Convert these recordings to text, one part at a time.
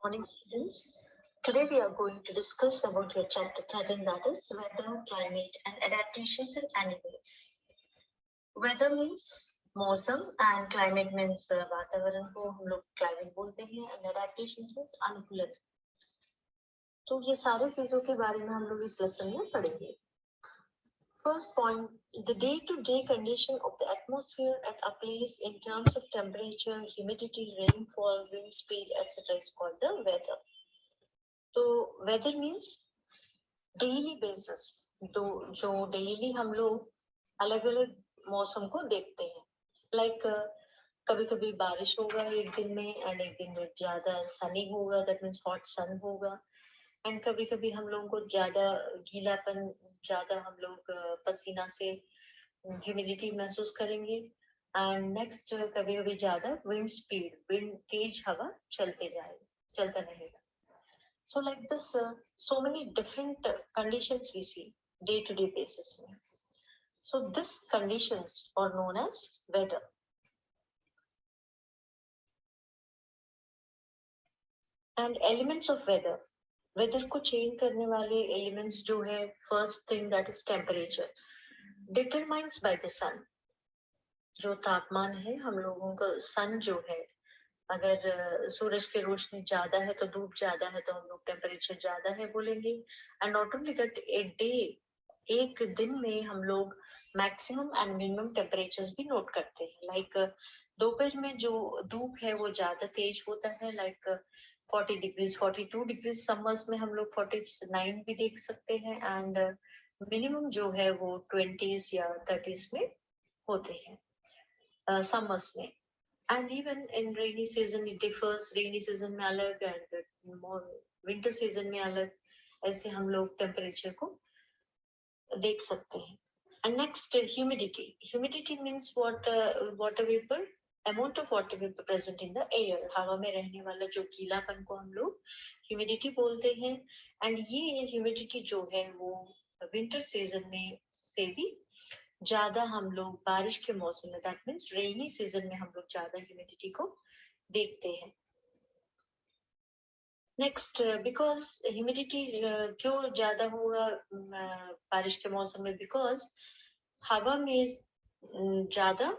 Morning, students. Today we are going to discuss about your chapter 13, that is weather, climate, and adaptations in animals. Weather means मौसम and climate means वातावरण को हम लोग climate बोलते हैं and adaptations means अनुकूलन. तो ये सारी चीजों के बारे में हम लोग इस लेसन में पढ़ेंगे. First point, the day-to-day condition of the atmosphere at a place in terms of temperature, humidity, rainfall, wind speed, etc. is called the weather. तो वेदर मीन्स डेली बेसिस, तो जो डेली हम लोग अलग अलग मौसम को देखते हैं. लाइक कभी कभी बारिश होगा एक दिन में एंड एक दिन में ज्यादा सनी होगा, दैट मीन्स हॉट सन होगा. एंड कभी कभी हम लोगों को ज्यादा गीलापन, ज्यादा हम लोग पसीना से ह्यूमिडिटी महसूस करेंगे. एंड नेक्स्ट कभी कभी ज्यादा विंड स्पीड, विंड तेज हवा चलता रहेगा. So like this, so many different conditions we see day-to-day basis. So these conditions are known as weather. And elements of weather. Weather को change करने वाले elements जो है, first thing that is temperature, determines by the sun. जो तापमान है हम लोगों का, sun जो है, अगर सूरज की रोशनी ज्यादा है तो धूप ज्यादा है तो हम लोग टेम्परेचर ज्यादा है बोलेंगे. And not only that, a day, एक दिन में हम लोग मैक्सिमम एंड मिनिमम टेम्परेचर्स भी नोट करते हैं. लाइक दोपहर में जो धूप है वो ज्यादा तेज होता है, लाइक 40 डिग्रीज 42 डिग्रीज. समर्स में हम लोग 49 भी देख सकते हैं. एंड मिनिमम जो है वो 20s या 30s में होते हैं समर्स में. And even in rainy season it differs. Rainy season में अलग and winter season में अलग, ऐसे हम लोग टेम्परेचर को देख सकते हैं. And next, humidity. Humidity means water vapor, amount of water vapor present in the air. हवा में रहने वाला जो गीलापन को हम लोग humidity बोलते हैं. And ये humidity जो है वो winter season में से भी ज्यादा हम लोग बारिश के मौसम में, दैट मीन्स रेनी सीजन में हम लोग ज्यादा ह्यूमिडिटी को देखते हैं. नेक्स्ट, बिकॉज ह्यूमिडिटी क्यों ज्यादा होगा बारिश के मौसम में? बिकॉज हवा में ज्यादा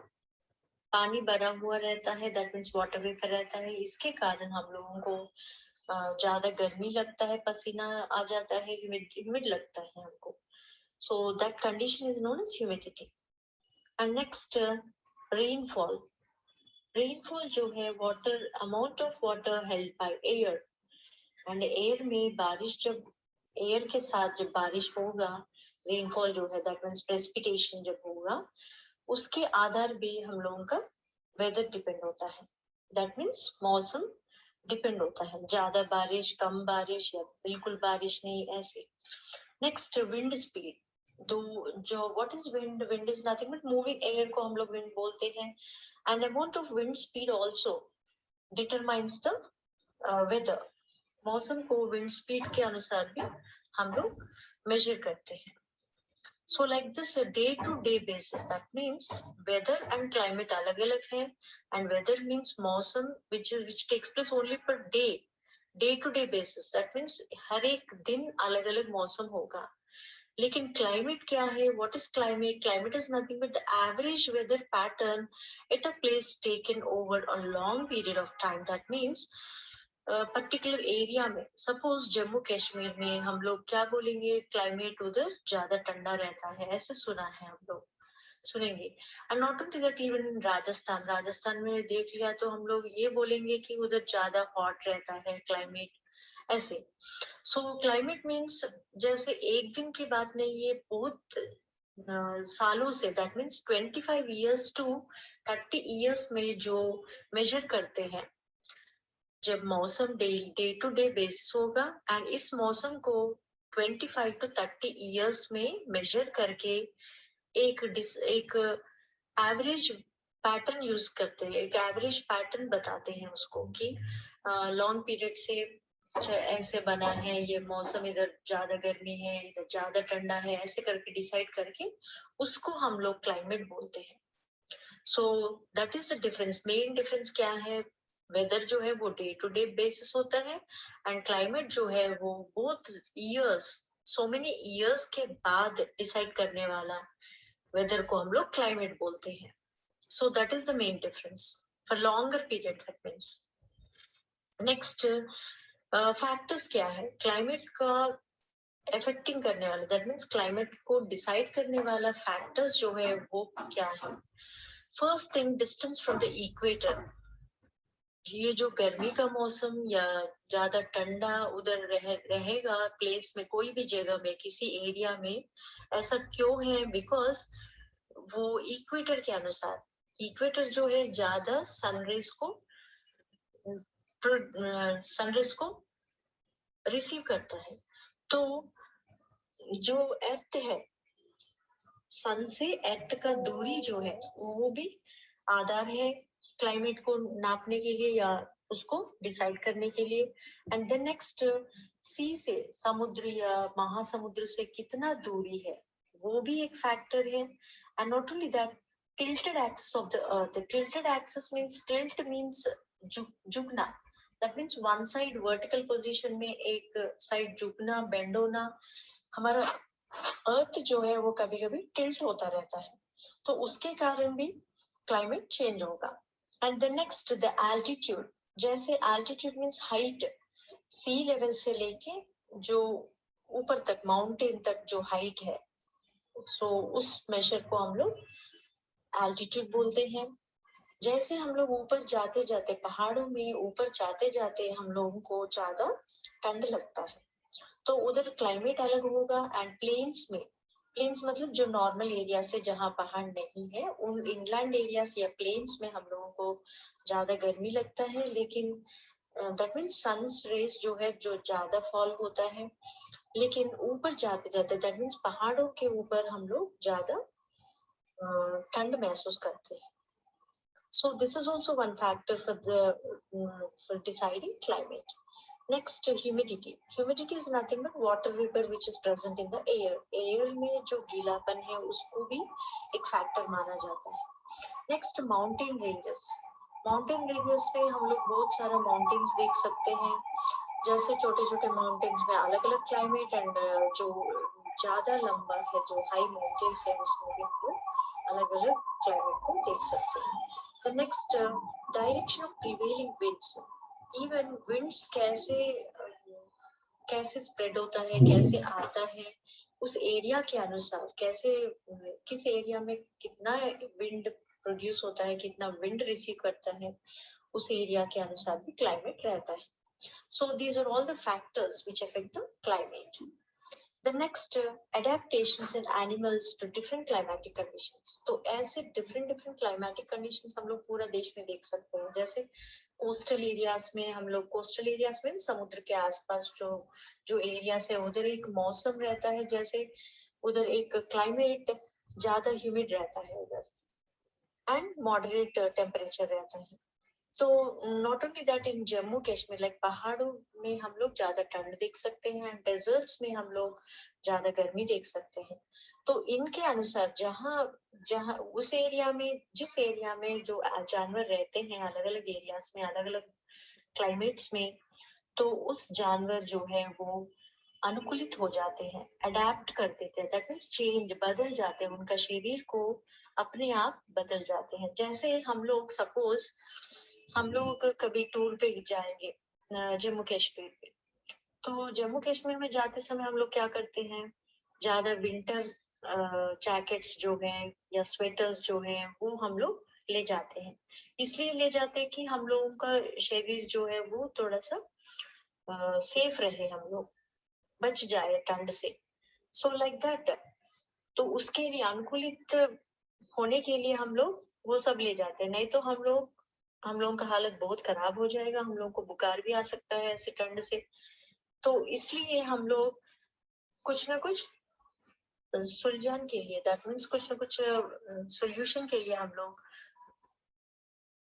पानी भरा हुआ रहता है, दैट मीन्स वाटर वेपर रहता है. इसके कारण हम लोगों को ज्यादा गर्मी लगता है, पसीना आ जाता है, ह्यूमिड लगता है हमको. So that condition is known as humidity. And next, rainfall. Rainfall जो है water, amount of water held by air. And air में बारिश, जब air के साथ जब बारिश होगा, rainfall जो है, that means precipitation जब होगा, उसके आधार भी हम लोगों का weather depend होता है. That means मौसम depend होता है, ज्यादा बारिश, कम बारिश या बिल्कुल बारिश नहीं, ऐसे. Next, wind speed. तो जो what is wind? Wind is nothing but moving air को हम लोग wind बोलते हैं. And amount of wind speed also determines the weather. मौसम को wind speed के अनुसार भी हम लोग measure करते हैं. So like this, a day-to-day basis, that means weather and climate अलग अलग है. And weather means मौसम which takes place only per day-to-day basis. That means हर एक दिन अलग अलग मौसम होगा. लेकिन क्लाइमेट क्या है? What is climate? Climate is nothing but the average weather pattern at a place taken over a long period of time. That means particular area में, सपोज जम्मू कश्मीर में, हम लोग क्या बोलेंगे? क्लाइमेट उधर ज्यादा ठंडा रहता है, ऐसे सुना है, हम लोग सुनेंगे. And not only that, even in Rajasthan में देख लिया तो हम लोग ये बोलेंगे कि उधर ज्यादा हॉट रहता है क्लाइमेट, ऐसे. सो क्लाइमेट मीन्स जैसे एक दिन की बात नहीं, ये बहुत सालों से, that means 25 years to 30 years में जो मेजर करते हैं, जब मौसम डे टू डे बेसिस होगा. एंड इस मौसम को 25 to 30 years में मेजर करके एक एवरेज पैटर्न यूज करते हैं, एक एवरेज पैटर्न बताते हैं उसको कि लॉन्ग पीरियड से ऐसे बना है ये मौसम, इधर ज्यादा गर्मी है, इधर ज्यादा ठंडा है, ऐसे करके डिसाइड करके उसको हम लोग क्लाइमेट बोलते हैं. सो that is the difference. Main difference क्या है? वेदर जो है वो डे टू डे बेसिस होता है, एंड क्लाइमेट जो है वो बहुत ईयर्स, सो मेनी ईयर्स के बाद डिसाइड करने वाला वेदर को हम लोग क्लाइमेट बोलते हैं. सो that is the main difference for longer period. That means next factors क्या है क्लाइमेट का अफेक्टिंग करने वाला, दैट मीन्स क्लाइमेट को डिसाइड करने वाला फैक्टर्स जो है वो क्या है. First thing, distance from the equator. ये जो गर्मी का मौसम या ज्यादा ठंडा उधर रहेगा प्लेस में, कोई भी जगह में, किसी एरिया में, ऐसा क्यों है? बिकॉज वो इक्वेटर के अनुसार, इक्वेटर जो है ज्यादा सनरेज को रिसीव करता है. तो जो अर्थ है, सन से अर्थ का दूरी जो है वो भी आधार है क्लाइमेट को नापने के लिए या उसको डिसाइड करने के लिए. एंड देन नेक्स्ट, सी से, समुद्र या महासमुद्र से कितना दूरी है वो भी एक फैक्टर है. And not only that, tilted axis of the earth. The tilted axis means, tilt means झुकना. That means one side vertical position में, एक साइड झुकना, बेंड होना. हमारा अर्थ जो है वो कभी कभी टिल्ट होता रहता है, तो उसके कारण भी क्लाइमेट चेंज होगा. And the next, the altitude. जैसे एल्टीट्यूड मीन्स हाइट, सी लेवल से लेके जो ऊपर तक, माउंटेन तक जो हाइट है, सो उस मेजर को हम लोग एल्टीट्यूड बोलते हैं. जैसे हम लोग ऊपर जाते जाते, पहाड़ों में ऊपर जाते जाते हम लोगों को ज्यादा ठंड लगता है, तो उधर क्लाइमेट अलग होगा. एंड प्लेन्स में, प्लेन्स मतलब जो नॉर्मल एरिया से जहाँ पहाड़ नहीं है, उन इनलैंड एरियाज या प्लेन्स में हम लोगों को ज्यादा गर्मी लगता है. लेकिन दैट मीन्स सन्स रेज जो है जो ज्यादा फॉल होता है. लेकिन ऊपर जाते जाते, दैट मीन्स पहाड़ों के ऊपर हम लोग ज्यादा ठंड महसूस करते हैं. So this is also one factor for deciding climate. Next, humidity. Humidity is nothing but water vapor which is present in the air. Air में जो गीलापन है उसको भी एक फैक्टर माना जाता है. Next, mountain ranges. Mountain ranges में हम लोग बहुत सारा mountains देख सकते हैं. जैसे छोटे छोटे mountains में अलग अलग climate, and जो ज्यादा लंबा है, जो high mountains है, उसमें भी हम लोग अलग अलग climate को देख सकते हैं. The next, direction of prevailing winds. Even winds कैसे स्प्रेड होता है, कैसे आता है, उस एरिया के अनुसार, कैसे किस एरिया में कितना विंड प्रोड्यूस होता है, कितना विंड रिसीव करता है, उस एरिया के अनुसार भी क्लाइमेट रहता है. So these are all the factors which affect the climate. The next, adaptations in animals to different climatic conditions. तो ऐसे different climatic conditions हम लोग पूरा देश में देख सकते हैं. जैसे कोस्टल एरियाज में, हम लोग कोस्टल एरियाज में समुद्र के आसपास जो एरियाज है, उधर एक मौसम रहता है, जैसे उधर एक क्लाइमेट ज्यादा ह्यूमिड रहता है उधर, एंड मॉडरेट टेम्परेचर रहता है. So not only that, in Jammu Kashmir, like पहाड़ों में हम लोग ज्यादा ठंड देख सकते हैं, डेजर्ट्स में हम लोग ज्यादा गर्मी देख सकते हैं. तो इनके अनुसार जहाँ जहाँ उस एरिया में, जिस एरिया में जो जानवर रहते हैं, अलग अलग एरियाज में, अलग अलग क्लाइमेट्स में, तो उस जानवर जो है वो अनुकूलित हो जाते हैं, अडेप्ट कर देते हैं. दैट मीन्स चेंज, बदल जाते हैं, उनका शरीर को अपने आप बदल जाते हैं. जैसे हम लोग सपोज हम लोग कभी टूर पे जाएंगे जम्मू कश्मीर पे, तो जम्मू कश्मीर में जाते समय हम लोग क्या करते हैं, ज्यादा विंटर जैकेट्स जो हैं या स्वेटर्स जो हैं वो हम लोग ले जाते हैं. इसलिए ले जाते हैं कि हम लोगों का शरीर जो है वो थोड़ा सा सेफ रहे, हम लोग बच जाए ठंड से. So like that. तो उसके लिए अनुकूलित होने के लिए हम लोग वो सब ले जाते हैं. नहीं तो हम लोगों का हालत बहुत खराब हो जाएगा, हम लोगों को बुखार भी आ सकता है ऐसे ठंड से. तो इसलिए हम लोग कुछ ना कुछ सुलझान के लिए, दैट मीन्स कुछ ना कुछ सोल्यूशन के लिए हम लोग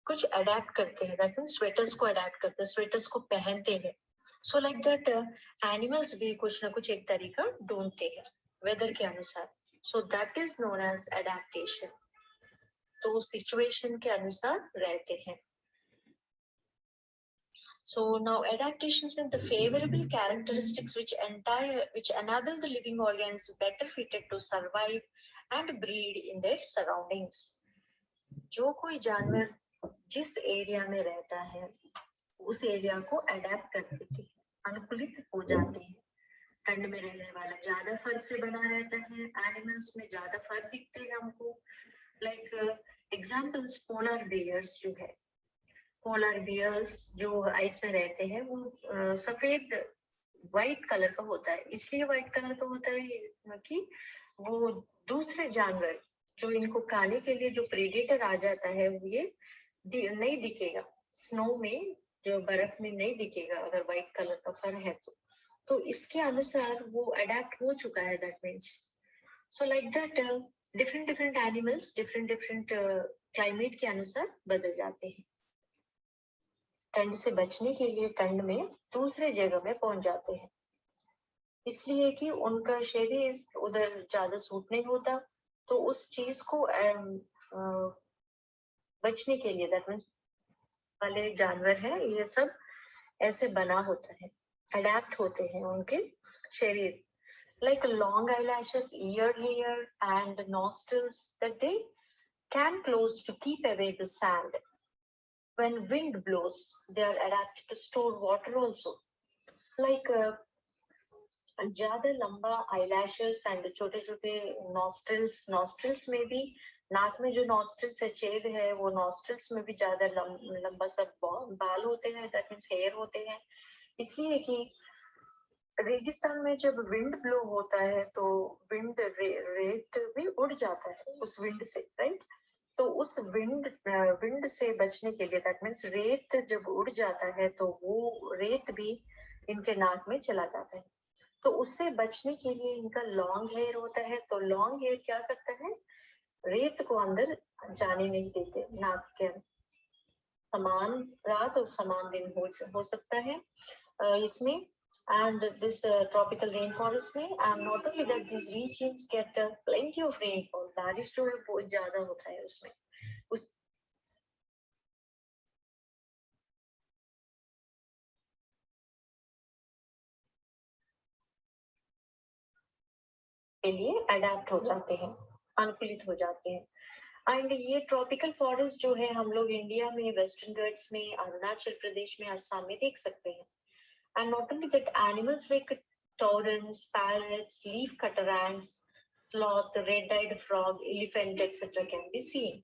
कुछ अडेप्ट करते हैं. दैट मीन्स स्वेटर्स को अडेप्ट करते हैं, स्वेटर्स को पहनते हैं. सो लाइक दैट एनिमल्स भी कुछ ना कुछ एक तरीका ढूंढते हैं वेदर के अनुसार. So that is known as adaptation. तो सिचुएशन के अनुसार रहते हैं. So now adaptations mean the favorable characteristics which enable the living organs better fitted to survive and breed in their surroundings. जो कोई जानवर जिस एरिया में रहता है उस एरिया को अडेप्ट कर देते हैं, अनुकूलित हो जाते हैं। ठंड में रहने वाला ज्यादा फर से बना रहता है, एनिमल्स में ज्यादा फर दिखते हैं हमको। लाइक एग्जांपल्स पोलर बियर्स जो है, पोलर बियर्स जो आइस में रहते हैं वो सफेद व्हाइट कलर का होता है। इसलिए व्हाइट कलर का होता है कि वो दूसरे जानवर जो इनको खाने के लिए जो प्रेडेटर आ जाता है वो ये नहीं दिखेगा, स्नो में जो बर्फ में नहीं दिखेगा अगर व्हाइट कलर का फर है तो इसके अनुसार वो अडेप्ट हो चुका है। That means so like that different different animals different different climate के अनुसार बदल जाते हैं। ठंड से बचने के लिए ठंड में दूसरे जगह में पहुंच जाते हैं, इसलिए कि उनका शरीर उधर ज्यादा सूट नहीं होता। तो उस चीज को बचने के लिए दैट मीन्स वाले जानवर हैं ये सब ऐसे बना होता है, अडेप्ट होते हैं उनके शरीर। Like long eyelashes, ear hair, and nostrils that they can close to keep away the sand. When wind blows, they are adapted to store water also. Like ज्यादा लंबा eyelashes and छोटे छोटे nostrils में भी, नाक में जो nostrils है, छेद है, वो nostrils में भी ज्यादा लंबा सा बाल होते हैं, that means hair होते हैं। इसलिए कि रेगिस्तान में जब विंड ब्लो होता है तो विंड रेत भी उड़ जाता है उस विंड से, राइट। तो उस विंड से बचने के लिए दैट मीन्स रेत जब उड़ जाता है तो वो रेत भी इनके नाक में चला जाता है। तो उससे बचने के लिए इनका लॉन्ग हेयर होता है। तो लॉन्ग हेयर क्या करता है, रेत को अंदर जाने नहीं देते नाक के। समान रात और समान दिन हो सकता है इसमें। And this tropical rainforest में, and not only that, these regions get plenty of rainfall. बारिश जो है बहुत ज्यादा होता है उसमें। उस के लिए अडेप्ट हो जाते हैं, अनुकूलित हो जाते हैं। एंड ये ट्रॉपिकल फॉरेस्ट जो है हम लोग इंडिया में वेस्टर्न घाट्स में, अरुणाचल प्रदेश में, असम में देख सकते हैं। And not only that, animals like torrents, parrots, leaf cutter ants, sloth, red-eyed frog, elephant, etc. can be seen.